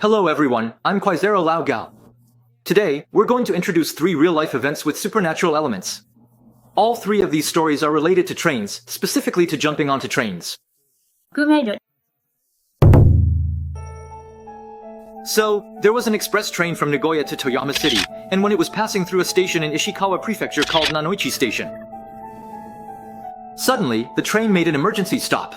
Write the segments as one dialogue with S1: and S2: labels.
S1: Hello everyone, I'm Quizero Laogao. Today, we're going to introduce 3 real-life events with supernatural elements. All 3 of these stories are related to trains, specifically to jumping onto trains. So, there was an express train from Nagoya to Toyama City, and when it was passing through a station in Ishikawa Prefecture called Nanoichi Station, suddenly, the train made an emergency stop.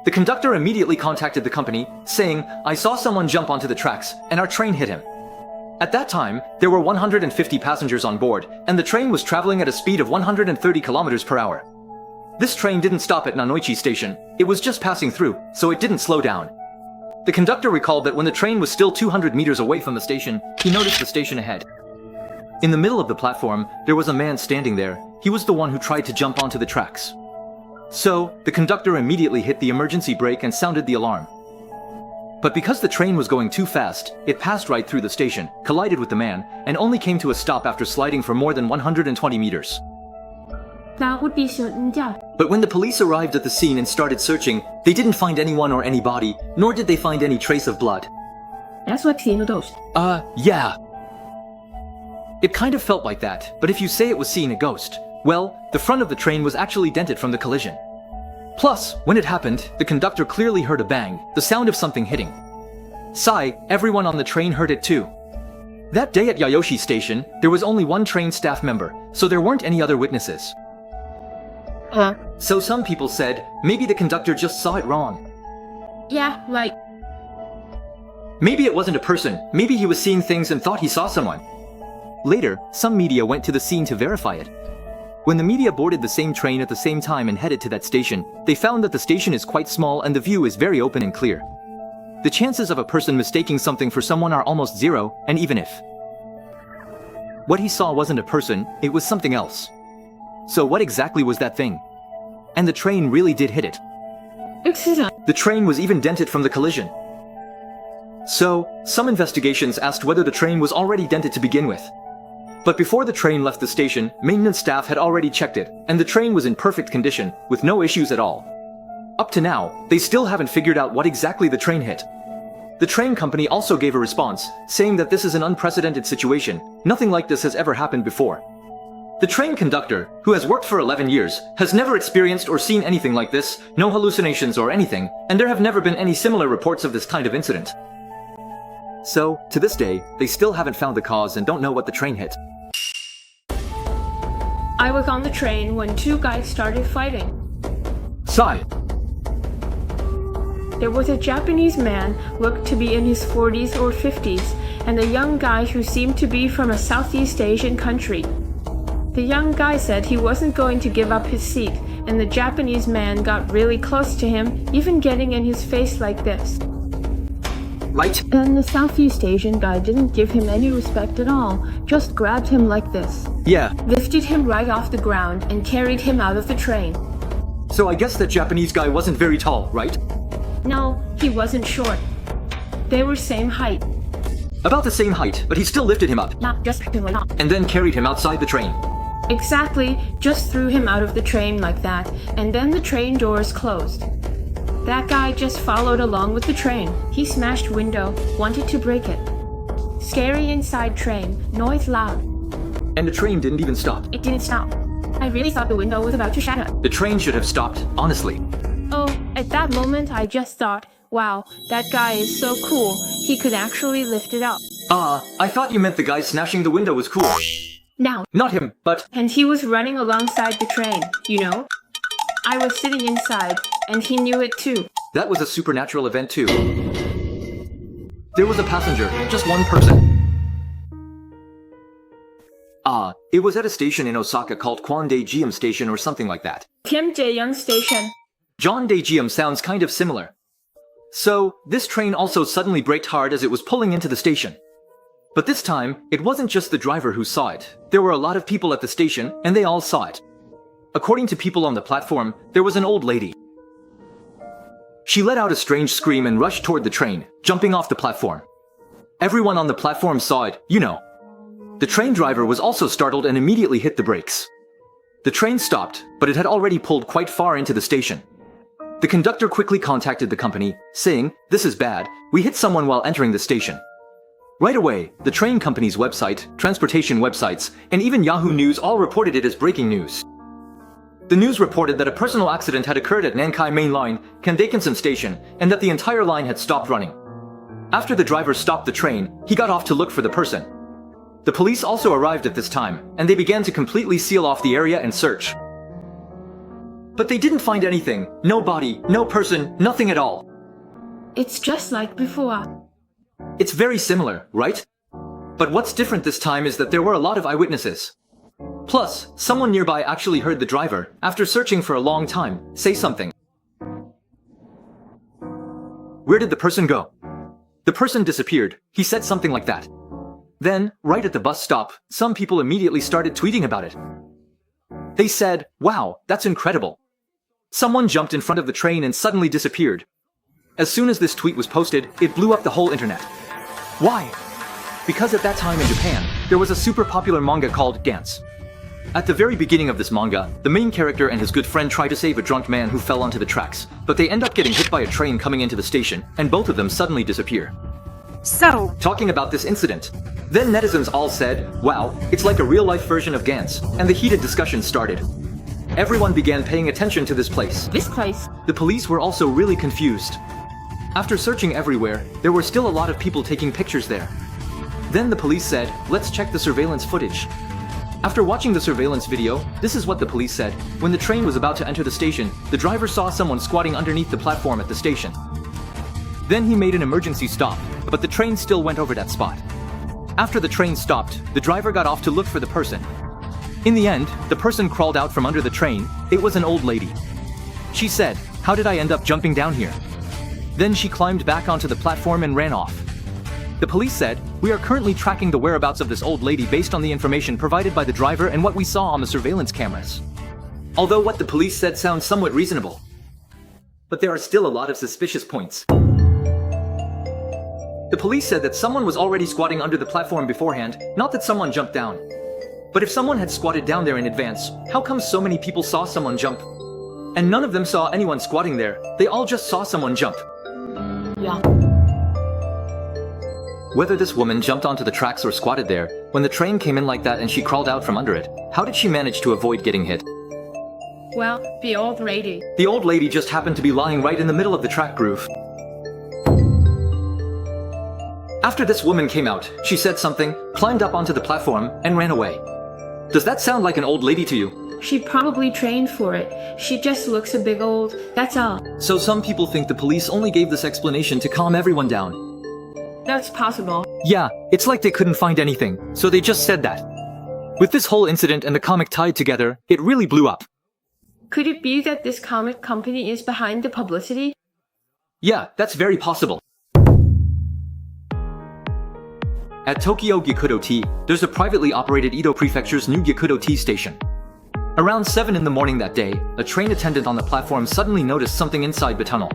S1: The conductor immediately contacted the company, saying, "I saw someone jump onto the tracks, and our train hit him." At that time, there were 150 passengers on board, and the train was traveling at a speed of 130 kilometers per hour. This train didn't stop at Nanoichi Station, it was just passing through, so it didn't slow down. The conductor recalled that when the train was still 200 meters away from the station, he noticed the station ahead. In the middle of the platform, there was a man standing there. He was the one who tried to jump onto the tracks. So, the conductor immediately hit the emergency brake and sounded the alarm. But because the train was going too fast, it passed right through the station, collided with the man, and only came to a stop after sliding for more than 120 meters. But when the police arrived at the scene and started searching, they didn't find anyone or any body, nor did they find any trace of blood.
S2: That's what seeing a ghost.
S1: Yeah. It kind of felt like that, but if you say it was seeing a ghost, well, the front of the train was actually dented from the collision. Plus, when it happened, the conductor clearly heard a bang, the sound of something hitting. Everyone on the train heard it too. That day at Yayoshi Station, there was only one train staff member, so there weren't any other witnesses. So some people said, maybe the conductor just saw it wrong.
S2: Yeah, like...
S1: Maybe it wasn't a person, maybe he was seeing things and thought he saw someone. Later, some media went to the scene to verify it. When the media boarded the same train at the same time and headed to that station, they found that the station is quite small and the view is very open and clear. The chances of a person mistaking something for someone are almost zero, and even if what he saw wasn't a person, it was something else. So what exactly was that thing? And the train really did hit it. The train was even dented from the collision. So, some investigations asked whether the train was already dented to begin with. But before the train left the station, maintenance staff had already checked it, and the train was in perfect condition, with no issues at all. Up to now, they still haven't figured out what exactly the train hit. The train company also gave a response, saying that this is an unprecedented situation, nothing like this has ever happened before. The train conductor, who has worked for 11 years, has never experienced or seen anything like this, no hallucinations or anything, and there have never been any similar reports of this kind of incident. So, to this day, they still haven't found the cause and don't know what the train hit.
S2: I was on the train when 2 guys started fighting. There was a Japanese man, looked to be in his 40s or 50s, and a young guy who seemed to be from a Southeast Asian country. The young guy said he wasn't going to give up his seat, and the Japanese man got really close to him, even getting in his face like this.
S1: Right.
S2: And the Southeast Asian guy didn't give him any respect at all, just grabbed him like this.
S1: Yeah.
S2: Lifted him right off the ground and carried him out of the train.
S1: So I guess that Japanese guy wasn't very tall, right?
S2: No, he wasn't short. They were same height.
S1: About the same height, but he still lifted him up.
S2: Not just picked him up.
S1: And then carried him outside the train.
S2: Exactly, just threw him out of the train like that, and then the train doors closed. That guy just followed along with the train. He smashed window, wanted to break it. Scary inside train, noise loud.
S1: And the train didn't even stop.
S2: It didn't stop. I really thought the window was about to shatter.
S1: The train should have stopped, honestly.
S2: Oh, at that moment I just thought, wow, that guy is so cool, he could actually lift it up.
S1: I thought you meant the guy smashing the window was cool.
S2: Now.
S1: Not him, but...
S2: And he was running alongside the train, you know? I was sitting inside, and he knew it too.
S1: That was a supernatural event too. There was a passenger, just one person. It was at a station in Osaka called Kwandae-jium Station or something like that.
S2: Kim Jae-young Station.
S1: John Daejeum sounds kind of similar. So, this train also suddenly braked hard as it was pulling into the station. But this time, it wasn't just the driver who saw it. There were a lot of people at the station, and they all saw it. According to people on the platform, there was an old lady. She let out a strange scream and rushed toward the train, jumping off the platform. Everyone on the platform saw it, you know. The train driver was also startled and immediately hit the brakes. The train stopped, but it had already pulled quite far into the station. The conductor quickly contacted the company, saying, "This is bad, we hit someone while entering the station." Right away, the train company's website, transportation websites, and even Yahoo News all reported it as breaking news. The news reported that a personal accident had occurred at Nankai Main Line, Kandakinsen Station, and that the entire line had stopped running. After the driver stopped the train, he got off to look for the person. The police also arrived at this time, and they began to completely seal off the area and search. But they didn't find anything. No body, no person, nothing at all.
S2: It's just like before.
S1: It's very similar, right? But what's different this time is that there were a lot of eyewitnesses. Plus, someone nearby actually heard the driver, after searching for a long time, say something. Where did the person go? The person disappeared. He said something like that. Then, right at the bus stop, some people immediately started tweeting about it. They said, "Wow, that's incredible. Someone jumped in front of the train and suddenly disappeared." As soon as this tweet was posted, it blew up the whole internet. Why? Because at that time in Japan, there was a super popular manga called Gantz. At the very beginning of this manga, the main character and his good friend try to save a drunk man who fell onto the tracks, but they end up getting hit by a train coming into the station, and both of them suddenly disappear.
S3: So,
S1: Talking about this incident, then netizens all said, "Wow, it's like a real-life version of Gantz," and the heated discussion started. Everyone began paying attention to this place.
S2: This place.
S1: The police were also really confused. After searching everywhere, there were still a lot of people taking pictures there. Then the police said, "Let's check the surveillance footage." After watching the surveillance video, this is what the police said. When the train was about to enter the station, the driver saw someone squatting underneath the platform at the station. Then he made an emergency stop, but the train still went over that spot. After the train stopped, the driver got off to look for the person. In the end, the person crawled out from under the train. It was an old lady. She said, "How did I end up jumping down here?" Then she climbed back onto the platform and ran off. The police said, "We are currently tracking the whereabouts of this old lady based on the information provided by the driver and what we saw on the surveillance cameras." Although what the police said sounds somewhat reasonable, but there are still a lot of suspicious points. The police said that someone was already squatting under the platform beforehand, not that someone jumped down. But if someone had squatted down there in advance, how come so many people saw someone jump? And none of them saw anyone squatting there, they all just saw someone jump.
S2: Yeah.
S1: Whether this woman jumped onto the tracks or squatted there, when the train came in like that and she crawled out from under it, how did she manage to avoid getting hit?
S2: Well, the old lady.
S1: The old lady just happened to be lying right in the middle of the track groove. After this woman came out, she said something, climbed up onto the platform, and ran away. Does that sound like an old lady to you?
S2: She probably trained for it. She just looks a bit old, that's all.
S1: So some people think the police only gave this explanation to calm everyone down.
S2: That's possible.
S1: Yeah, it's like they couldn't find anything, so they just said that. With this whole incident and the comic tied together, it really blew up.
S2: Could it be that this comic company is behind the publicity?
S1: Yeah, that's very possible. At Tokyo Gyakudo-T, there's a privately operated Edo Prefecture's new Gyakudo-T station. Around 7 in the morning that day, a train attendant on the platform suddenly noticed something inside the tunnel.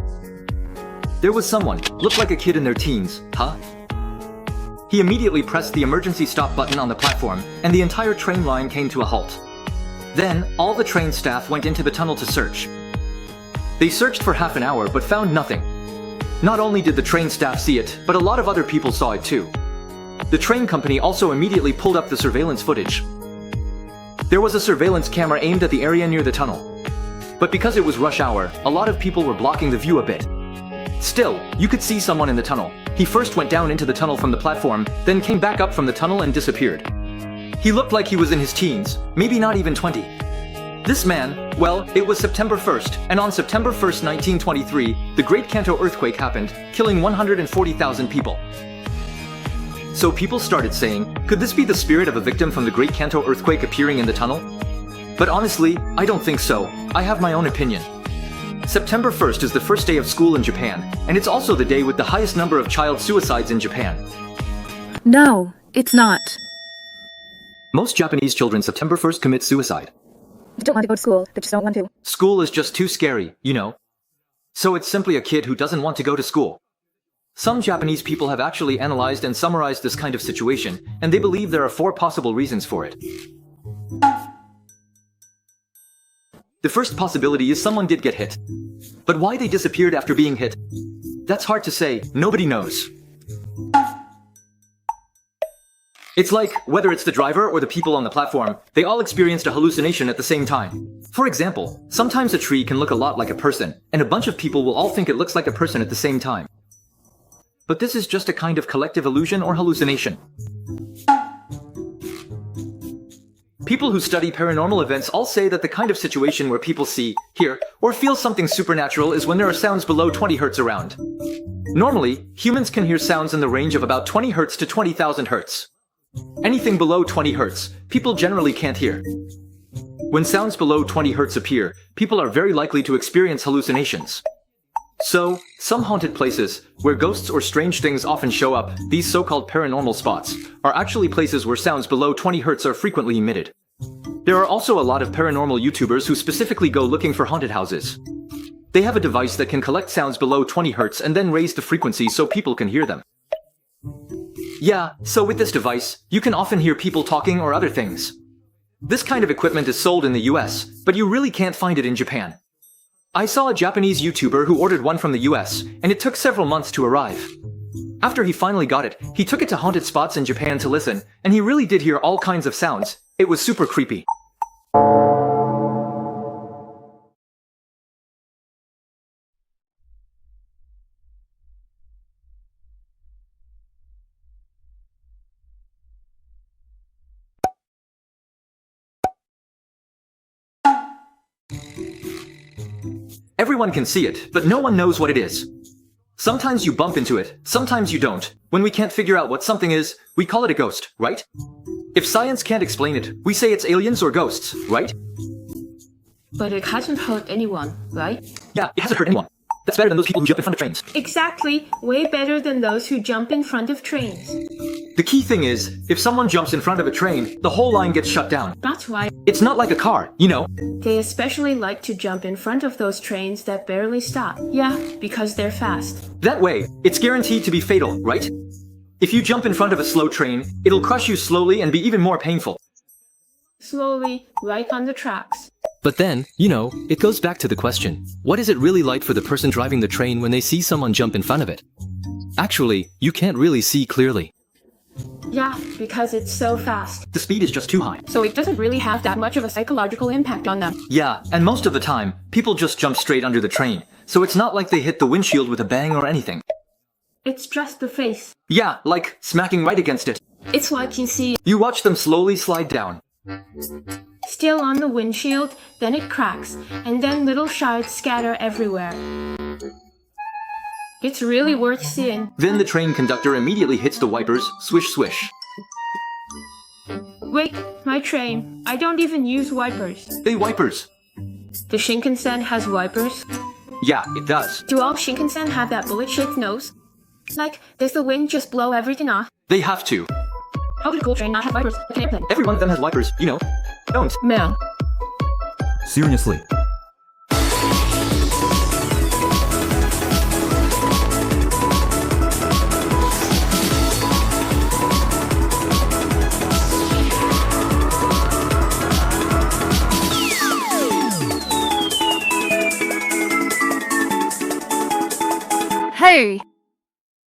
S1: There was someone, looked like a kid in their teens, huh? He immediately pressed the emergency stop button on the platform, and the entire train line came to a halt. Then, all the train staff went into the tunnel to search. They searched for half an hour but found nothing. Not only did the train staff see it, but a lot of other people saw it too. The train company also immediately pulled up the surveillance footage. There was a surveillance camera aimed at the area near the tunnel. But because it was rush hour, a lot of people were blocking the view a bit. Still, you could see someone in the tunnel. He first went down into the tunnel from the platform, then came back up from the tunnel and disappeared. He looked like he was in his teens, maybe not even 20. This man, well, it was September 1st, and on September 1st, 1923, the Great Kanto earthquake happened, killing 140,000 people. So people started saying, could this be the spirit of a victim from the Great Kanto earthquake appearing in the tunnel? But honestly, I don't think so. I have my own opinion. September 1st is the first day of school in Japan, and it's also the day with the highest number of child suicides in Japan.
S3: no, it's not.
S1: Most Japanese children September 1st commit suicide.
S3: They don't want to go to school, they just don't want to.
S1: School is just too scary, you know. So it's simply a kid who doesn't want to go to school. Some Japanese people have actually analyzed and summarized this kind of situation, and they believe there are 4 possible reasons for it. The first possibility is someone did get hit. But why they disappeared after being hit? That's hard to say, nobody knows. It's like, whether it's the driver or the people on the platform, they all experienced a hallucination at the same time. For example, sometimes a tree can look a lot like a person, and a bunch of people will all think it looks like a person at the same time. But this is just a kind of collective illusion or hallucination. People who study paranormal events all say that the kind of situation where people see, hear, or feel something supernatural is when there are sounds below 20 Hz around. Normally, humans can hear sounds in the range of about 20 Hz to 20,000 Hz. Anything below 20 Hz, people generally can't hear. When sounds below 20 Hz appear, people are very likely to experience hallucinations. So, some haunted places, where ghosts or strange things often show up, these so-called paranormal spots, are actually places where sounds below 20 Hz are frequently emitted. There are also a lot of paranormal YouTubers who specifically go looking for haunted houses. They have a device that can collect sounds below 20 Hz and then raise the frequency so people can hear them. Yeah, so with this device, you can often hear people talking or other things. This kind of equipment is sold in the US, but you really can't find it in Japan. I saw a Japanese YouTuber who ordered one from the US, and it took several months to arrive. After he finally got it, he took it to haunted spots in Japan to listen, and he really did hear all kinds of sounds. It was super creepy. Everyone can see it, but no one knows what it is. Sometimes you bump into it, sometimes you don't. When we can't figure out what something is, we call it a ghost, right? If science can't explain it, we say it's aliens or ghosts, right?
S2: But it hasn't hurt anyone, right?
S1: Yeah, it hasn't hurt anyone. That's better than those people who jump in front of trains.
S2: Exactly, way better than those who jump in front of trains.
S1: The key thing is, if someone jumps in front of a train, the whole line gets shut down.
S2: That's why
S1: It's not like a car, you know.
S2: they especially like to jump in front of those trains that barely stop. Yeah, because they're fast.
S1: That way, it's guaranteed to be fatal, right? If you jump in front of a slow train, it'll crush you slowly and be even more painful.
S2: Slowly, right on the tracks.
S1: But then, you know, it goes back to the question, what is it really like for the person driving the train when they see someone jump in front of it? Actually, you can't really see clearly.
S2: Yeah, because it's so fast.
S1: The speed is just too high.
S2: So it doesn't really have that much of a psychological impact on them.
S1: Yeah, and most of the time, people just jump straight under the train, so it's not like they hit the windshield with a bang or anything.
S2: It's just the face.
S1: Yeah, like smacking right against it.
S2: It's like you see
S1: You watch them slowly slide down.
S2: still on the windshield, then it cracks, and then little shards scatter everywhere. It's really worth seeing.
S1: Then the train conductor immediately hits the wipers, swish swish.
S2: Wait, my train. I don't even use wipers.
S1: Hey, wipers.
S2: The Shinkansen has wipers?
S1: Yeah, it does.
S2: Do all Shinkansen have that bullet-shaped nose? Like, does the wind just blow everything off?
S1: They have to.
S2: How could a cool train not have wipers? Like an airplane?
S1: Every one of them has wipers, you know. Don't.
S2: Man.
S4: Seriously.